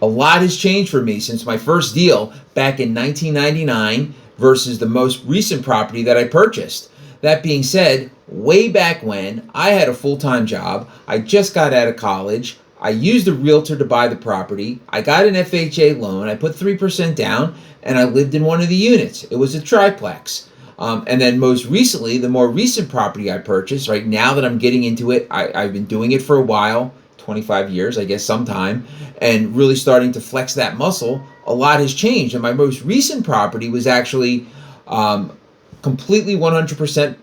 A lot has changed for me since my first deal back in 1999 versus the most recent property that I purchased. That being said, way back when, I had a full-time job. I just got out of college. I used a realtor to buy the property. I got an FHA loan. I put 3% down, and I lived in one of the units. It was a triplex. And then most recently, the more recent property I purchased, right now that I'm getting into it, I've been doing it for a while, 25 years, I guess, sometime, and really starting to flex that muscle. A lot has changed. And my most recent property was actually completely 100%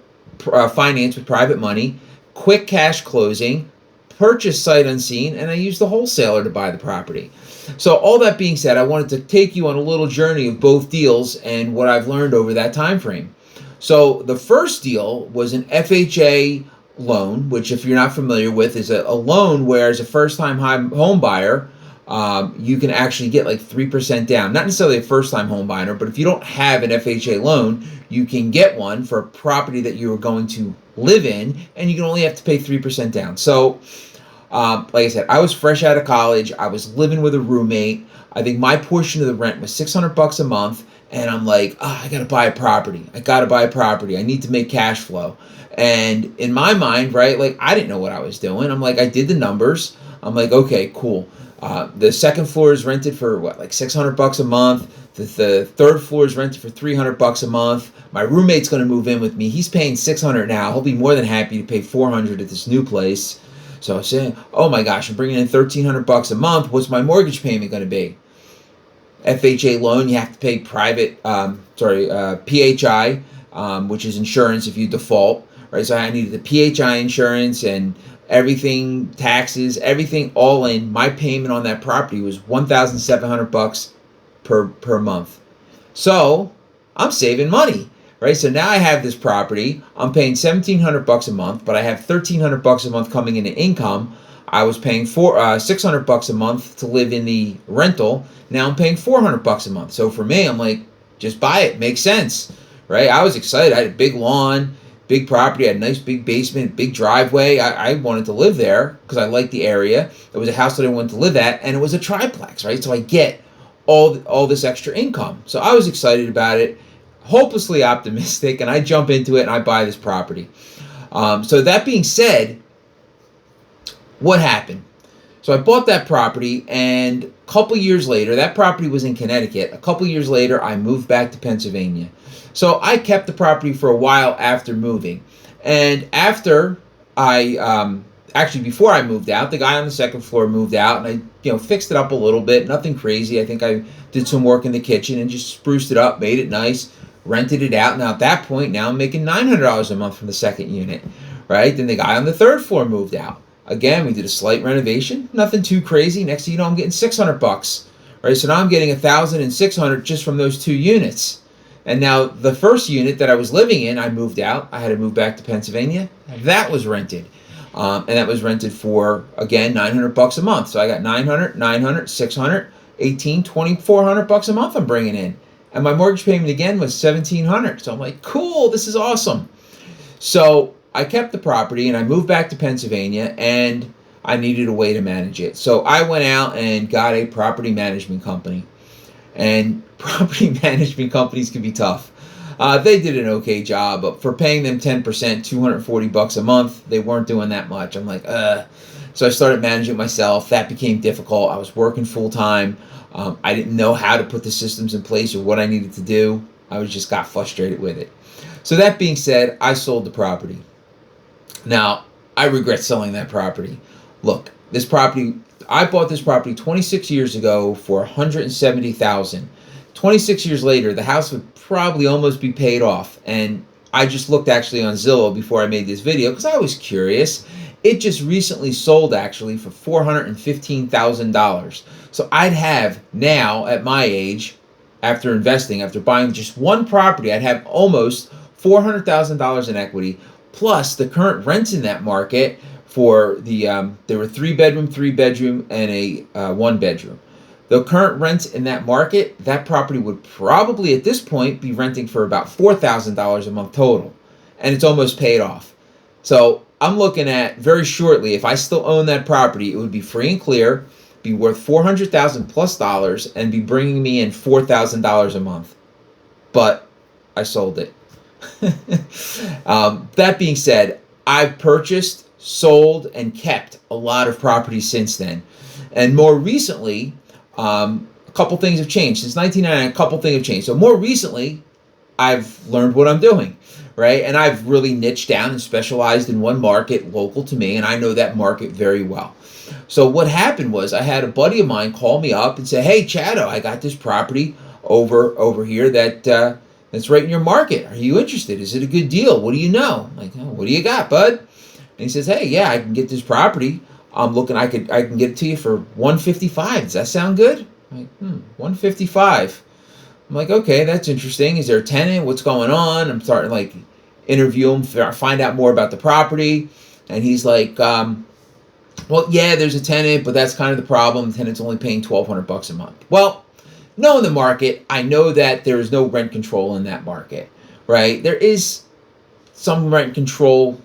financed with private money, quick cash closing, purchase sight unseen, and I used the wholesaler to buy the property. So all that being said, I wanted to take you on a little journey of both deals and what I've learned over that time frame. So the first deal was an FHA loan, which if you're not familiar with is a loan where as a first-time home buyer, you can actually get like 3% down. Not necessarily a first-time home buyer, but if you don't have an FHA loan, you can get one for a property that you are going to live in, and you can only have to pay 3% down. So, like I said, I was fresh out of college. I was living with a roommate. I think my portion of the rent was $600 a month, and I'm like, I gotta buy a property. I need to make cash flow. And in my mind, right, like I didn't know what I was doing. I'm like, I did the numbers. I'm like, okay, cool. The second floor is rented for what, like $600 a month. The third floor is rented for $300 a month. My roommate's going to move in with me. He's paying $600 now. He'll be more than happy to pay $400 at this new place. So I'm saying, oh my gosh, I'm bringing in $1,300 a month. What's my mortgage payment going to be? FHA loan, you have to pay PHI, which is insurance if you default, right? So I needed the PHI insurance and everything, taxes, everything all in. My payment on that property was $1,700 per month. So I'm saving money, right? So now I have this property. I'm paying $1,700 a month, but I have $1,300 a month coming into income. I was paying $600 a month to live in the rental. Now I'm paying $400 a month. So for me, I'm like, just buy it. Makes sense, right? I was excited. I had a big lawn, big property, I had a nice big basement, big driveway. I wanted to live there because I liked the area. It was a house that I wanted to live at, and it was a triplex, right? So I get all this extra income. So I was excited about it, hopelessly optimistic, and I jump into it and I buy this property. So that being said, what happened? So I bought that property, and a couple years later, that property was in Connecticut. A couple years later, I moved back to Pennsylvania. So I kept the property for a while after moving. And after before I moved out, the guy on the second floor moved out, and I fixed it up a little bit. Nothing crazy. I think I did some work in the kitchen and just spruced it up, made it nice, rented it out. Now at that point, now I'm making $900 a month from the second unit, right? Then the guy on the third floor moved out. Again, we did a slight renovation, nothing too crazy. Next thing you know, I'm getting $600, right? So now I'm getting $1,600 just from those two units. And now the first unit that I was living in, I moved out. I had to move back to Pennsylvania. That was rented. And that was rented for, again, $900 a month. So I got $900, $600, $1,800, $2,400 a month I'm bringing in. And my mortgage payment, again, was $1,700. So I'm like, cool, this is awesome. So I kept the property and I moved back to Pennsylvania, and I needed a way to manage it. So I went out and got a property management company. And property management companies can be tough. They did an okay job, but for paying them 10%, $240 a month, they weren't doing that much. I'm like, So I started managing myself. That became difficult. I was working full time. I didn't know how to put the systems in place or what I needed to do. I just got frustrated with it. So that being said, I sold the property. Now, I regret selling that property. Look, I bought this property 26 years ago for $170,000. 26 years later, the house would probably almost be paid off. And I just looked actually on Zillow before I made this video because I was curious. It just recently sold actually for $415,000. So I'd have now at my age, after buying just one property, I'd have almost $400,000 in equity, plus the current rents in that market for there were 3-bedroom, and a 1-bedroom. The current rents in that market, that property would probably at this point be renting for about $4,000 a month total, and it's almost paid off. So I'm looking at very shortly, if I still own that property, it would be free and clear. be worth $400,000 and be bringing me in $4,000 a month. But I sold it. That being said, I've purchased, sold, and kept a lot of properties since then. And more recently, a couple things have changed. Since 1999, a couple things have changed. So more recently, I've learned what I'm doing, right? And I've really niched down and specialized in one market local to me, and I know that market very well. So what happened was I had a buddy of mine call me up and say, "Hey, Chatto, I got this property over here that's right in your market. Are you interested? Is it a good deal? What do you know?" I'm like, "Oh, what do you got, bud?" And he says, "Hey, yeah, I can get this property. I'm looking. I can get it to you for $155. Does that sound good?" I'm like, $155. I'm like, "Okay, that's interesting. Is there a tenant? What's going on?" I'm starting like interview him, find out more about the property, and he's like, "Well, yeah, there's a tenant, but that's kind of the problem. The tenant's only paying $1,200 a month." Well, knowing the market, I know that there is no rent control in that market, right? There is some rent control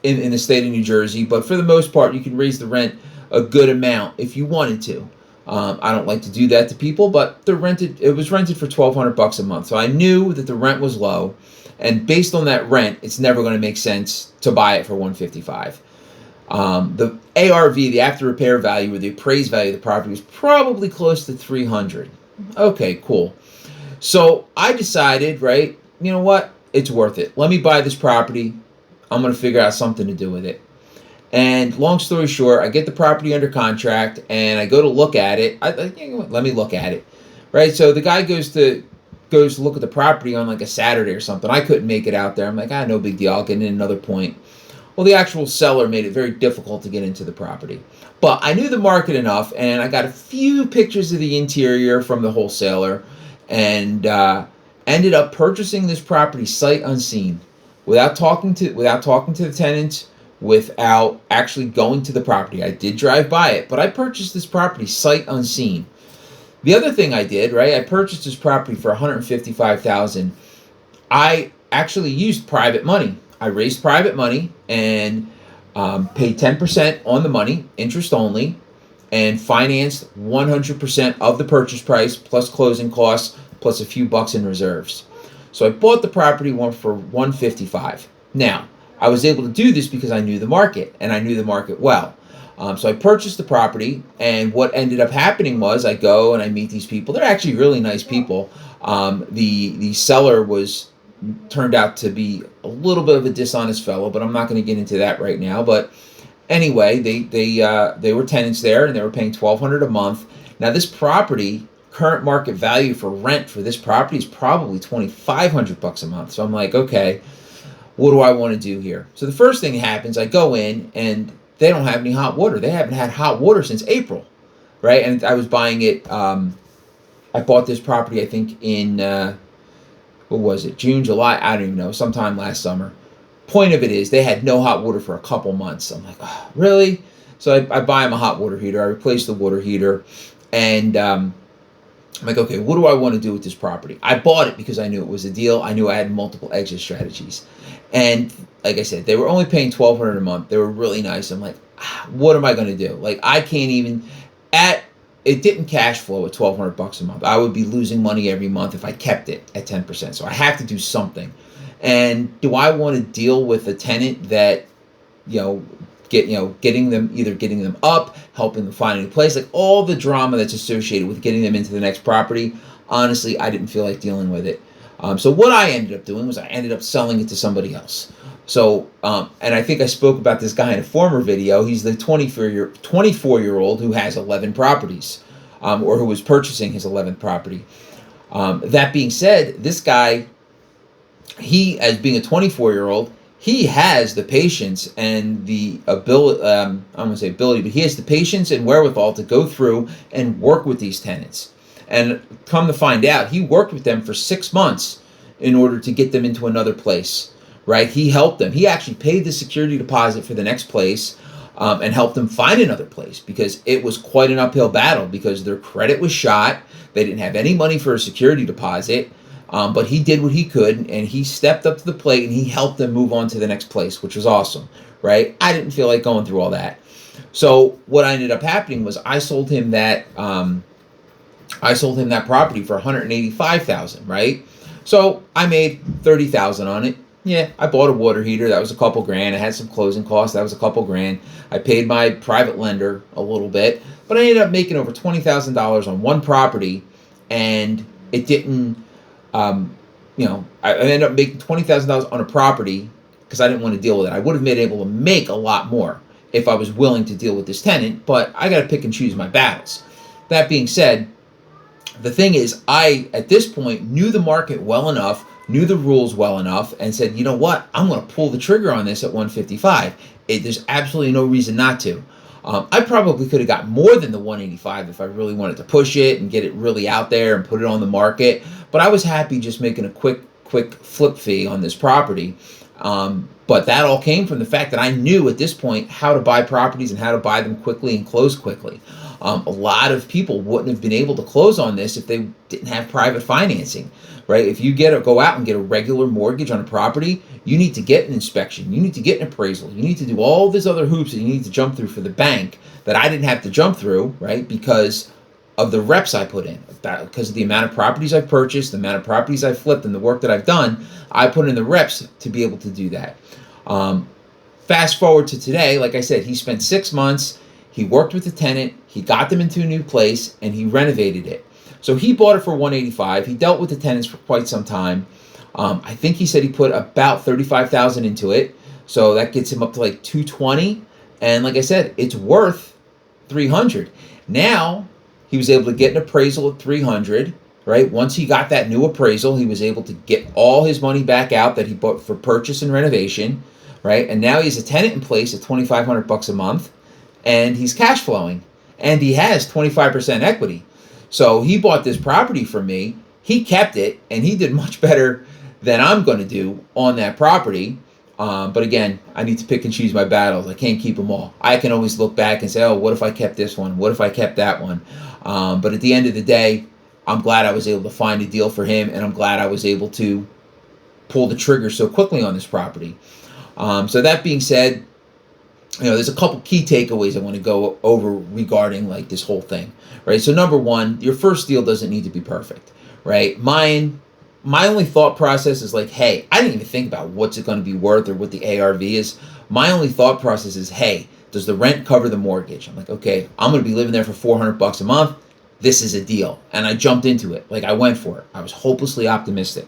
in the state of New Jersey, but for the most part, you can raise the rent a good amount if you wanted to. I don't like to do that to people, but it was rented for $1,200 a month. So I knew that the rent was low, and based on that rent, it's never going to make sense to buy it for $155. The ARV, the after repair value, or the appraised value of the property, was probably close to $300. Okay, cool. So I decided, right, you know what? It's worth it. Let me buy this property. I'm going to figure out something to do with it. And long story short, I get the property under contract, and I go to look at it. Let me look at it, right? So the guy goes to look at the property on like a Saturday or something. I couldn't make it out there. I'm like, no big deal. I'll get in another point. Well, the actual seller made it very difficult to get into the property. But I knew the market enough, and I got a few pictures of the interior from the wholesaler, and ended up purchasing this property sight unseen, without talking to the tenants, without actually going to the property. I did drive by it, but I purchased this property sight unseen. The other thing I did, right, I purchased this property for $155,000. I actually used private money. I raised private money and paid 10% on the money, interest only, and financed 100% of the purchase price plus closing costs plus a few bucks in reserves. So I bought the property for $155,000. Now, I was able to do this because I knew the market, and I knew the market well. So I purchased the property, and what ended up happening was I go and I meet these people. They're actually really nice people. The seller turned out to be a little bit of a dishonest fellow, but I'm not going to get into that right now. But anyway, they were tenants there, and they were paying $1,200 a month. Now this property, current market value for rent for this property is probably $2,500 a month. So I'm like, okay, what do I want to do here? So the first thing that happens, I go in, and they don't have any hot water. They haven't had hot water since April, right? And I was buying it. I bought this property, I think, in what was it, June, July? I don't even know, sometime last summer. Point of it is they had no hot water for a couple months. I'm like, oh, really? So I buy them a hot water heater. I replace the water heater, and I'm like, okay, what do I want to do with this property? I bought it because I knew it was a deal. I knew I had multiple exit strategies. And like I said, they were only paying $1,200 a month. They were really nice. I'm like, what am I going to do? Like, I can't even, it didn't cash flow at $1,200 a month. I would be losing money every month if I kept it at 10%. So I have to do something. And do I want to deal with a tenant that, getting them up, helping them find a new place, like all the drama that's associated with getting them into the next property? Honestly, I didn't feel like dealing with it. So what I ended up doing was I ended up selling it to somebody else. So, and I think I spoke about this guy in a former video. He's the 24-year-old who has 11 properties, or who was purchasing his 11th property. That being said, this guy, he, as being a 24-year-old, he has the patience and the ability, I don't want to say ability, but he has the patience and wherewithal to go through and work with these tenants. And come to find out, he worked with them for 6 months in order to get them into another place, right? He helped them. He actually paid the security deposit for the next place, and helped them find another place, because it was quite an uphill battle because their credit was shot. They didn't have any money for a security deposit, but he did what he could, and he stepped up to the plate, and he helped them move on to the next place, which was awesome, right? I didn't feel like going through all that. So what ended up happening was I sold him that property for 185,000, right? So I made 30,000 on it. Yeah, I bought a water heater. That was a couple grand. I had some closing costs. That was a couple grand. I paid my private lender a little bit, but I ended up making over $20,000 on one property, and it didn't. I ended up making $20,000 on a property because I didn't want to deal with it. I would have been able to make a lot more if I was willing to deal with this tenant, but I got to pick and choose my battles. That being said, the thing is, I, at this point, knew the market well enough, knew the rules well enough, and said, you know what, I'm going to pull the trigger on this at 155. There's absolutely no reason not to. I probably could have got more than the 185 if I really wanted to push it and get it really out there and put it on the market. But I was happy just making a quick flip fee on this property. But that all came from the fact that I knew at this point how to buy properties and how to buy them quickly and close quickly. A lot of people wouldn't have been able to close on this if they didn't have private financing, right? If you go out and get a regular mortgage on a property, you need to get an inspection, you need to get an appraisal, you need to do all these other hoops that you need to jump through for the bank that I didn't have to jump through, right? Because of the reps I put in, because of the amount of properties I've purchased, the amount of properties I've flipped, and the work that I've done, I put in the reps to be able to do that. Fast forward to today, like I said, he spent 6 months. He worked with the tenant, he got them into a new place, and he renovated it. So he bought it for 185. He dealt with the tenants for quite some time. I think he said he put about 35,000 into it. So that gets him up to like 220. And like I said, it's worth 300. Now he was able to get an appraisal at 300, right? Once he got that new appraisal, he was able to get all his money back out that he bought for purchase and renovation, right? And now he's a tenant in place at $2,500 a month. And he's cash flowing, and he has 25% equity. So he bought this property from me. He kept it, and he did much better than I'm going to do on that property. But again, I need to pick and choose my battles. I can't keep them all. I can always look back and say, oh, what if I kept this one? What if I kept that one? But at the end of the day, I'm glad I was able to find a deal for him, and I'm glad I was able to pull the trigger so quickly on this property. So that being said, there's a couple key takeaways I want to go over regarding like this whole thing, right? So number one, your first deal doesn't need to be perfect, right? My only thought process is like, hey, I didn't even think about what's it going to be worth or what the ARV is. My only thought process is, hey, does the rent cover the mortgage? I'm like, okay, I'm going to be living there for $400 a month. This is a deal. And I jumped into it. Like I went for it. I was hopelessly optimistic.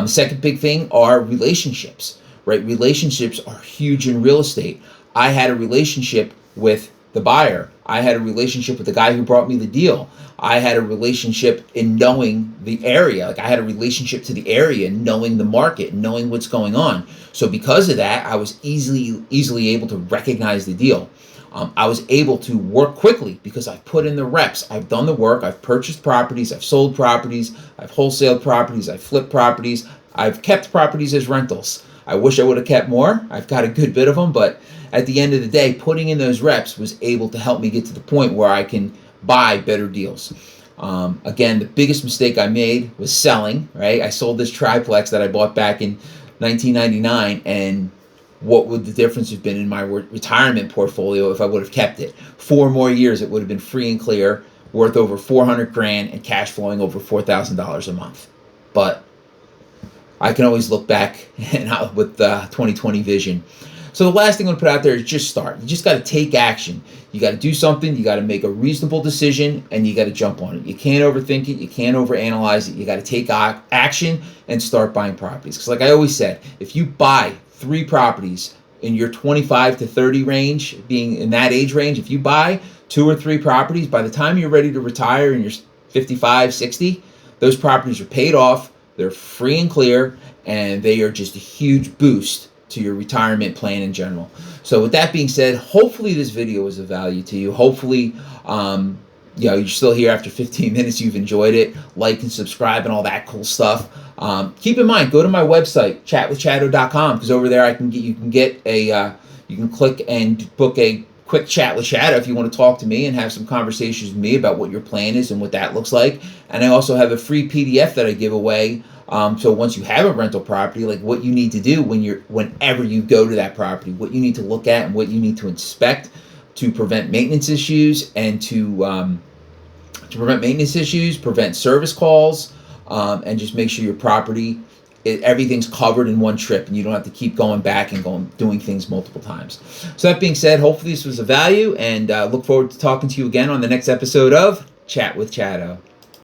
Second big thing are relationships, right? Relationships are huge in real estate. I had a relationship with the buyer. I had a relationship with the guy who brought me the deal. I had a relationship in knowing the area. Like I had a relationship to the area, knowing the market, knowing what's going on. So because of that, I was easily able to recognize the deal. I was able to work quickly because I've put in the reps. I've done the work. I've purchased properties. I've sold properties. I've wholesaled properties. I've flipped properties. I've kept properties as rentals. I wish I would have kept more. I've got a good bit of them, but at the end of the day, putting in those reps was able to help me get to the point where I can buy better deals. Again, the biggest mistake I made was selling, right? I sold this triplex that I bought back in 1999, and what would the difference have been in my retirement portfolio if I would have kept it? 4 more years, it would have been free and clear, worth over 400 grand and cash flowing over $4,000 a month. But I can always look back and with 2020 vision. So the last thing I'm going to put out there is just start. You just got to take action. You got to do something. You got to make a reasonable decision, and you got to jump on it. You can't overthink it. You can't overanalyze it. You got to take action and start buying properties. Because like I always said, if you buy 3 properties in your 25 to 30 range, being in that age range, if you buy 2 or 3 properties, by the time you're ready to retire and you're 55, 60, those properties are paid off. They're free and clear, and they are just a huge boost to your retirement plan in general. So with that being said, hopefully this video was of value to you. Hopefully, you're still here after 15 minutes. You've enjoyed it. Like and subscribe and all that cool stuff. Keep in mind, go to my website, chatwithchatto.com, because over there you can click and book a quick chat with Chatto if you want to talk to me and have some conversations with me about what your plan is and what that looks like. And I also have a free PDF that I give away. So once you have a rental property, like what you need to do whenever you go to that property, what you need to look at and what you need to inspect, to prevent maintenance issues and prevent service calls, and just make sure your property, everything's covered in one trip, and you don't have to keep going back and doing things multiple times. So that being said, hopefully this was of value, and look forward to talking to you again on the next episode of Chat with Chatto.